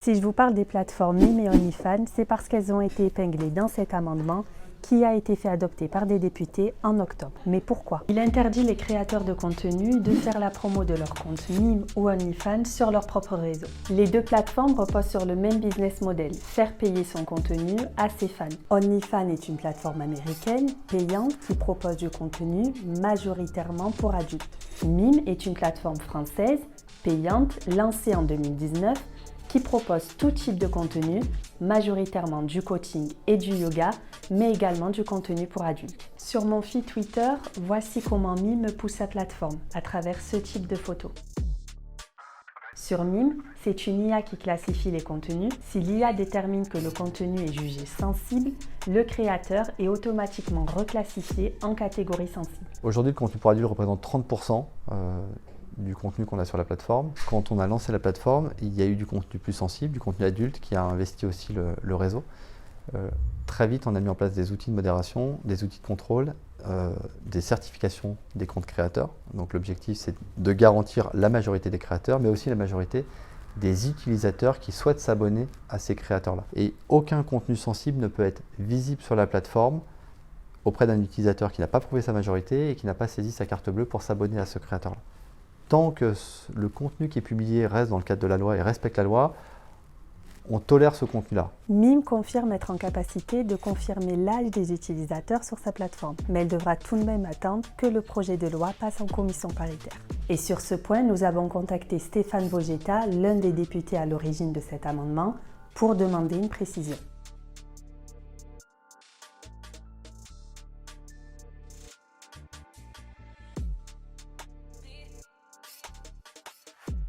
Si je vous parle des plateformes Mime et OnlyFans, c'est parce qu'elles ont été épinglées dans cet amendement qui a été fait adopter par des députés en octobre. Mais pourquoi? Il interdit les créateurs de contenu de faire la promo de leur compte Mime ou OnlyFans sur leur propre réseau. Les deux plateformes reposent sur le même business model, faire payer son contenu à ses fans. OnlyFans est une plateforme américaine payante qui propose du contenu majoritairement pour adultes. Mime est une plateforme française payante lancée en 2019 qui propose tout type de contenu, majoritairement du coaching et du yoga, mais également du contenu pour adultes. Sur mon feed Twitter, voici comment Mime me pousse sa plateforme à travers ce type de photos. Sur Mime, c'est une IA qui classifie les contenus. Si l'IA détermine que le contenu est jugé sensible, le créateur est automatiquement reclassifié en catégorie sensible. Aujourd'hui, le contenu pour adultes représente 30% du contenu qu'on a sur la plateforme. Quand on a lancé la plateforme, il y a eu du contenu plus sensible, du contenu adulte qui a investi aussi le réseau. Très vite, on a mis en place des outils de modération, des outils de contrôle, des certifications des comptes créateurs. Donc l'objectif, c'est de garantir la majorité des créateurs, mais aussi la majorité des utilisateurs qui souhaitent s'abonner à ces créateurs-là. Et aucun contenu sensible ne peut être visible sur la plateforme auprès d'un utilisateur qui n'a pas prouvé sa majorité et qui n'a pas saisi sa carte bleue pour s'abonner à ce créateur-là. Tant que le contenu qui est publié reste dans le cadre de la loi et respecte la loi, on tolère ce contenu-là. Mime confirme être en capacité de confirmer l'âge des utilisateurs sur sa plateforme, mais elle devra tout de même attendre que le projet de loi passe en commission paritaire. Et sur ce point, nous avons contacté Stéphane Vogetta, l'un des députés à l'origine de cet amendement, pour demander une précision.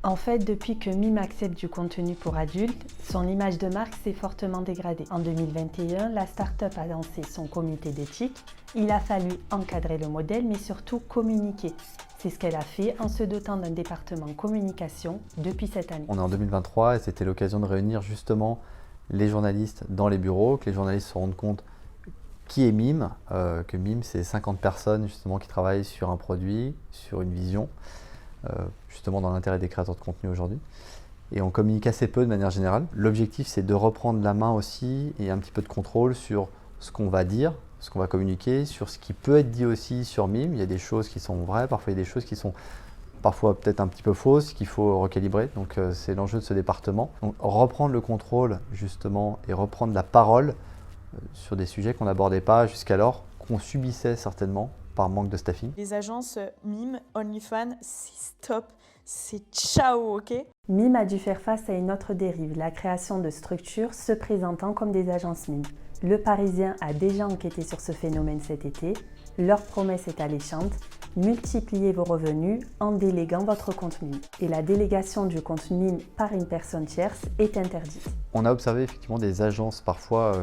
En fait, depuis que Mime accepte du contenu pour adultes, son image de marque s'est fortement dégradée. En 2021, la start-up a lancé son comité d'éthique. Il a fallu encadrer le modèle, mais surtout communiquer. C'est ce qu'elle a fait en se dotant d'un département communication depuis cette année. On est en 2023 et c'était l'occasion de réunir justement les journalistes dans les bureaux, que les journalistes se rendent compte qui est Mime, que Mime c'est 50 personnes justement qui travaillent sur un produit, sur une vision. Justement dans l'intérêt des créateurs de contenu aujourd'hui. Et on communique assez peu de manière générale. L'objectif, c'est de reprendre la main aussi et un petit peu de contrôle sur ce qu'on va dire, ce qu'on va communiquer, sur ce qui peut être dit aussi sur Mime. Il y a des choses qui sont vraies, parfois il y a des choses qui sont parfois peut-être un petit peu fausses, qu'il faut recalibrer. Donc c'est l'enjeu de ce département. Donc, reprendre le contrôle justement et reprendre la parole sur des sujets qu'on n'abordait pas jusqu'alors, qu'on subissait certainement par manque de staffing. Les agences Mime, OnlyFans, c'est stop, c'est ciao, ok? Mime a dû faire face à une autre dérive, la création de structures se présentant comme des agences Mime. Le Parisien a déjà enquêté sur ce phénomène cet été. Leur promesse est alléchante, multipliez vos revenus en déléguant votre compte Mime. Et la délégation du compte Mime par une personne tierce est interdite. On a observé effectivement des agences parfois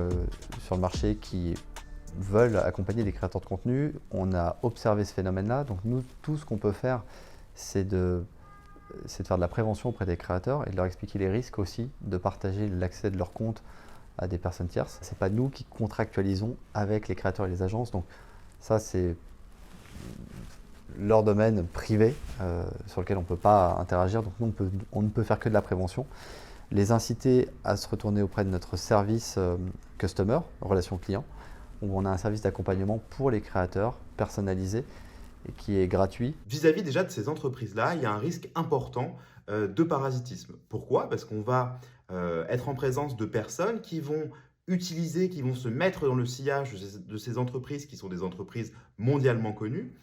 sur le marché qui veulent accompagner des créateurs de contenu. On a observé ce phénomène-là. Donc nous, tout ce qu'on peut faire, c'est de faire de la prévention auprès des créateurs et de leur expliquer les risques aussi de partager l'accès de leur compte à des personnes tierces. Ce n'est pas nous qui contractualisons avec les créateurs et les agences. Donc ça, c'est leur domaine privé sur lequel on ne peut pas interagir. Donc nous, on ne peut faire que de la prévention. Les inciter à se retourner auprès de notre service customer, relation client, où on a un service d'accompagnement pour les créateurs personnalisé et qui est gratuit. Vis-à-vis déjà de ces entreprises-là, il y a un risque important de parasitisme. Pourquoi? Parce qu'on va être en présence de personnes qui vont utiliser, qui vont se mettre dans le sillage de ces entreprises qui sont des entreprises mondialement connues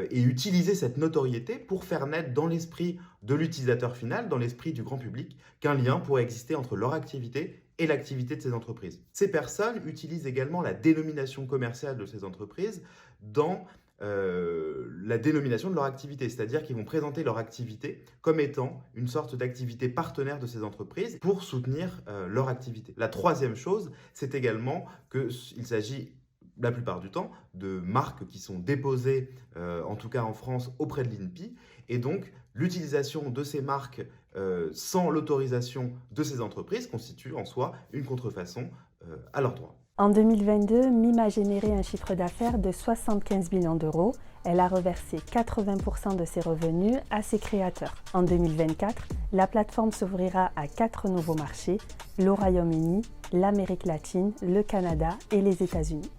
et utiliser cette notoriété pour faire naître dans l'esprit de l'utilisateur final, dans l'esprit du grand public, qu'un lien pourrait exister entre leur activité et l'activité de ces entreprises. Ces personnes utilisent également la dénomination commerciale de ces entreprises dans la dénomination de leur activité, c'est-à-dire qu'ils vont présenter leur activité comme étant une sorte d'activité partenaire de ces entreprises pour soutenir leur activité. La troisième chose, c'est également qu'il s'agit la plupart du temps de marques qui sont déposées, en tout cas en France, auprès de l'INPI, et donc l'utilisation de ces marques sans l'autorisation de ces entreprises constitue en soi une contrefaçon à leurs droits. En 2022, Mime a généré un chiffre d'affaires de 75 millions d'euros. Elle a reversé 80% de ses revenus à ses créateurs. En 2024, la plateforme s'ouvrira à 4 nouveaux marchés, le Royaume-Uni, l'Amérique latine, le Canada et les États-Unis.